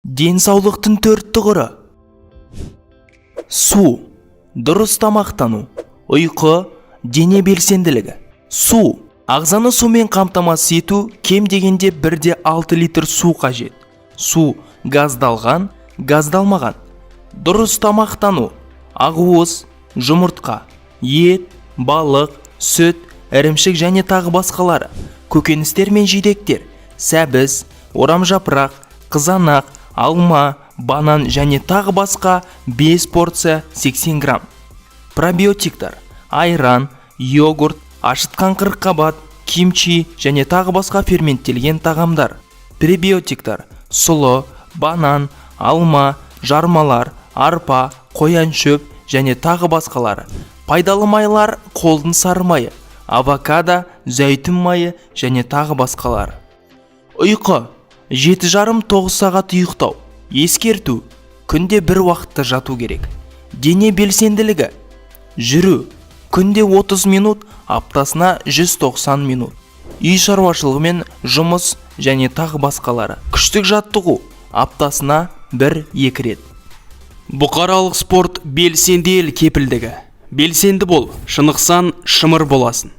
Денсаулықтың 4 тұғыры. Су, дұрыс тамақтану, ұйқы, дене белсенділігі. Су, ағзаны сумен қамтамасыз ету, кем дегенде 1,6 литр су қажет. Су газдалған, газдалмаған. Дұрыс тамақтану, ақуыз, жұмыртқа, ет, балық, сүт, ірімшік және тағы басқалары. Көкөністер мен жидектер, сәбіз, орамжапырақ, қызанақ, алма, банан және тағы басқа 5 порция 80 грамм. Пробиотиктар, айран, йогурт, ашытқан қырыққабат, кимчи және тағы басқа ферменттелген тағамдар. Пребиотиктар, сұлы, банан, алма, жармалар, арпа, қоян шөп және тағы басқалары. Пайдалы майлар, қолдың сары майы, авокадо, зәйтүн майы және тағы басқалары. Ұйқы, 7,5-9 сағат ұйықтау. Ескерту, күнде бір уақытта жату керек. Дене белсенділігі, жүру, күнде 30 минут, аптасына 190 минут. Үй шаруашылығымен жұмыс және тағы басқалары. Күштік жаттығу, аптасына 1-2 рет. Бұқаралық спорт белсенді ел кепілдігі. Белсенді бол, шынықсан шымыр боласын.